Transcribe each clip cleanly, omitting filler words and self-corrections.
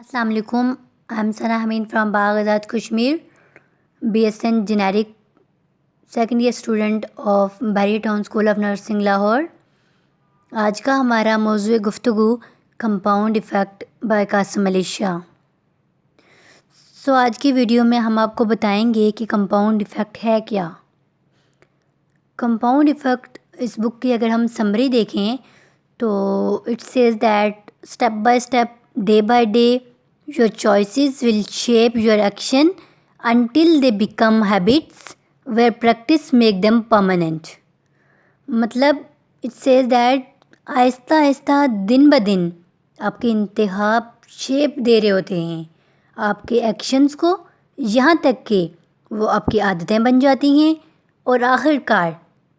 السلام علیکم. I am Sana Hamid from Bagh Azad Kashmir, BSN generic second year student of Bahria town school of nursing Lahore. آج کا ہمارا موضوع گفتگو compound effect by Qasim Ali Shah. آج کی ویڈیو میں ہم آپ کو بتائیں گے کہ کمپاؤنڈ ایفیکٹ ہے کیا. کمپاؤنڈ ایفیکٹ اس بک کی اگر ہم سمری دیکھیں تو it says that step by step, day by day, your choices will shape your action until they become habits where practice make them permanent. مطلب it says that آہستہ آہستہ دن بہ دن آپ کے انتخاب شیپ دے رہے ہوتے ہیں آپ کے ایکشنز کو, یہاں تک کہ وہ آپ کی عادتیں بن جاتی ہیں اور آخر کار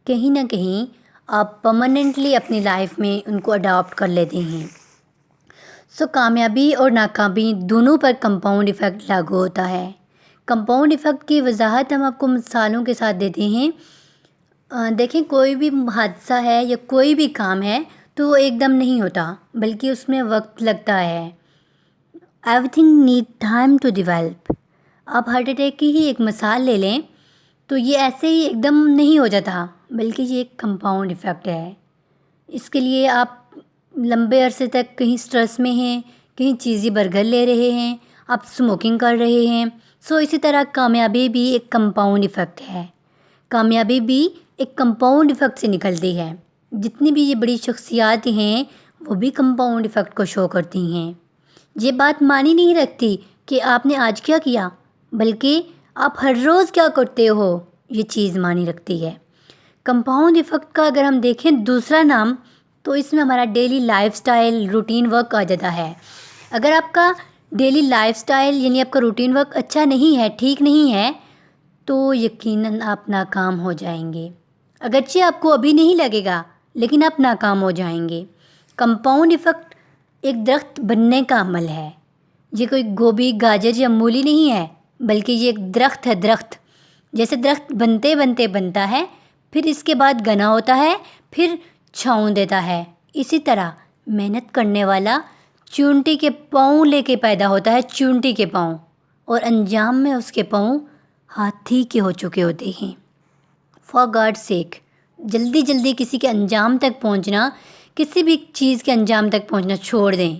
کہیں نہ کہیں آپ پرماننٹلی اپنی لائف میں ان کو اڈاپٹ کر لیتے ہیں. کامیابی اور ناکامی دونوں پر کمپاؤنڈ ایفیکٹ لاگو ہوتا ہے. کمپاؤنڈ ایفیکٹ کی وضاحت ہم آپ کو مثالوں کے ساتھ دیتے ہیں. دیکھیں, کوئی بھی حادثہ ہے یا کوئی بھی کام ہے تو وہ ایک دم نہیں ہوتا بلکہ اس میں وقت لگتا ہے. Everything need time to develop. آپ ہارٹ اٹیک کی ہی ایک مثال لے لیں تو یہ ایسے ہی ایک دم نہیں ہو جاتا بلکہ یہ ایک کمپاؤنڈ ایفیکٹ ہے. اس کے لیے آپ لمبے عرصے تک کہیں سٹریس میں ہیں, کہیں چیزی برگر لے رہے ہیں, آپ اسموکنگ کر رہے ہیں. اسی طرح کامیابی بھی ایک کمپاؤنڈ ایفیکٹ ہے. کامیابی بھی ایک کمپاؤنڈ ایفیکٹ سے نکلتی ہے. جتنی بھی یہ بڑی شخصیات ہیں وہ بھی کمپاؤنڈ ایفیکٹ کو شو کرتی ہیں. یہ بات معنی نہیں رکھتی کہ آپ نے آج کیا کیا, بلکہ آپ ہر روز کیا کرتے ہو, یہ چیز معنی رکھتی ہے. کمپاؤنڈ ایفیکٹ کا اگر ہم دیکھیں دوسرا نام تو اس میں ہمارا daily life style, routine work آ جاتا ہے. اگر آپ کا ڈیلی لائف سٹائل یعنی آپ کا روٹین ورک اچھا نہیں ہے, ٹھیک نہیں ہے, تو یقیناً آپ ناکام ہو جائیں گے. اگرچہ آپ کو ابھی نہیں لگے گا لیکن آپ ناکام ہو جائیں گے. کمپاؤنڈ ایفیکٹ ایک درخت بننے کا عمل ہے. یہ کوئی گوبھی, گاجر یا مولی نہیں ہے بلکہ یہ ایک درخت ہے. درخت جیسے درخت بنتے بنتے بنتا ہے, پھر اس کے بعد گنا ہوتا ہے, پھر چھاؤں دیتا ہے. اسی طرح محنت کرنے والا چونٹی کے پاؤں لے کے پیدا ہوتا ہے, چونٹی کے پاؤں, اور انجام میں اس کے پاؤں ہاتھی کے ہو چکے ہوتے ہیں. فار گاڈ سیک, جلدی جلدی کسی کے انجام تک پہنچنا, کسی بھی چیز کے انجام تک پہنچنا چھوڑ دیں.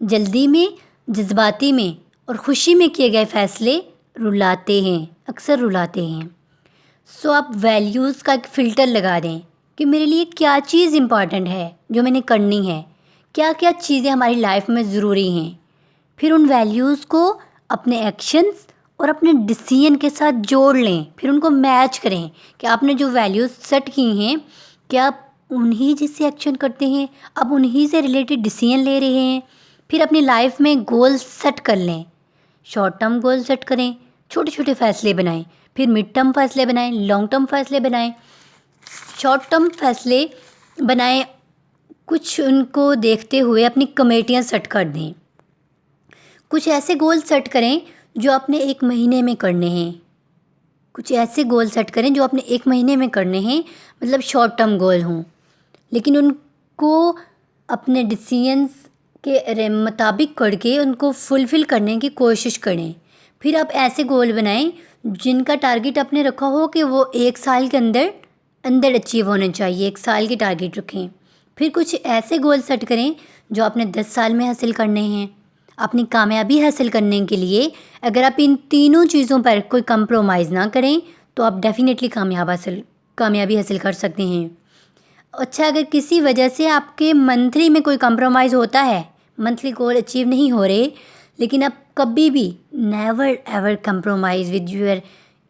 جلدی میں, جذباتی میں اور خوشی میں کیے گئے فیصلے رلاتے ہیں, اکثر رلاتے ہیں. آپ ویلیوز کا ایک فلٹر لگا دیں کہ میرے لیے کیا چیز امپورٹنٹ ہے جو میں نے کرنی ہے, کیا کیا چیزیں ہماری لائف میں ضروری ہیں. پھر ان ویلیوز کو اپنے ایکشنز اور اپنے ڈیسیژن کے ساتھ جوڑ لیں, پھر ان کو میچ کریں کہ آپ نے جو ویلیوز سیٹ کی ہیں کیا آپ انہی جیسے ایکشن کرتے ہیں, آپ انہی سے ریلیٹڈ ڈیسیژن لے رہے ہیں. پھر اپنی لائف میں گول سیٹ کر لیں. شارٹ ٹرم گول سیٹ کریں, چھوٹے چھوٹے فیصلے بنائیں, پھر مڈ ٹرم فیصلے بنائیں, لانگ ٹرم فیصلے بنائیں. شارٹ ٹرم فیصلے بنائیں, کچھ ان کو دیکھتے ہوئے اپنی کمیٹیاں سیٹ کر دیں. کچھ ایسے گول سیٹ کریں جو آپ نے 1 مہینے میں کرنے ہیں. کچھ ایسے گول سیٹ کریں جو آپ نے 1 مہینے میں کرنے ہیں, مطلب شارٹ ٹرم گول ہوں, لیکن ان کو اپنے ڈیسیژنس کے مطابق کر کے ان کو فلفل کرنے کی کوشش کریں. پھر آپ ایسے گول بنائیں جن کا ٹارگیٹ آپ نے رکھا ہو کہ وہ 1 سال کے اندر اچیو ہونے چاہیے. 1 سال کی ٹارگیٹ رکھیں. پھر کچھ ایسے گول سیٹ کریں جو آپ نے 10 سال میں حاصل کرنے ہیں. اپنی کامیابی حاصل کرنے کے لیے اگر آپ ان تینوں چیزوں پر کوئی کمپرومائز نہ کریں تو آپ ڈیفینیٹلی کامیابی حاصل کر سکتے ہیں. اچھا, اگر کسی وجہ سے آپ کے منتھلی میں کوئی کمپرومائز ہوتا ہے, منتھلی گول اچیو نہیں ہو رہے, لیکن آپ کبھی بھی never ever compromise with your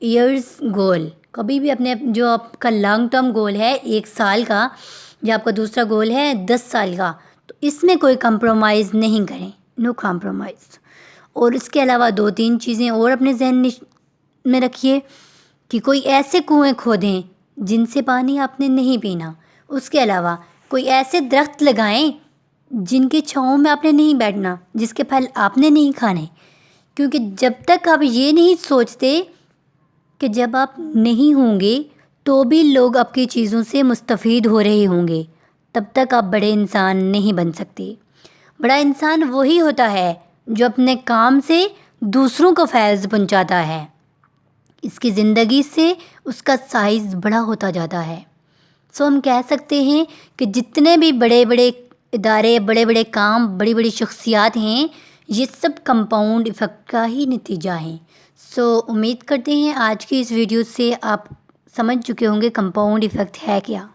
years goal. کبھی بھی اپنے جو آپ کا لانگ ٹرم گول ہے 1 سال کا, یا آپ کا دوسرا گول ہے 10 سال کا, تو اس میں کوئی کمپرومائز نہیں کریں. نو کمپرومائز. اور اس کے علاوہ 2-3 چیزیں اور اپنے ذہن میں رکھیے کہ کوئی ایسے کنویں کھودیں جن سے پانی آپ نے نہیں پینا. اس کے علاوہ کوئی ایسے درخت لگائیں جن کے چھاؤں میں آپ نے نہیں بیٹھنا, جس کے پھل آپ نے نہیں کھانے. کیونکہ جب تک آپ یہ نہیں سوچتے کہ جب آپ نہیں ہوں گے تو بھی لوگ آپ کی چیزوں سے مستفید ہو رہے ہوں گے, تب تک آپ بڑے انسان نہیں بن سکتے. بڑا انسان وہی ہوتا ہے جو اپنے کام سے دوسروں کو فیض پہنچاتا ہے، اس کی زندگی سے اس کا سائز بڑا ہوتا جاتا ہے۔ سو ہم کہہ سکتے ہیں کہ جتنے بھی بڑے بڑے ادارے، بڑے بڑے کام، بڑی بڑی شخصیات ہیں، یہ سب کمپاؤنڈ ایفیکٹ کا ہی نتیجہ ہیں۔ سو امید کرتے ہیں آج کی اس ویڈیو سے آپ سمجھ چکے ہوں گے کمپاؤنڈ ایفیکٹ ہے کیا۔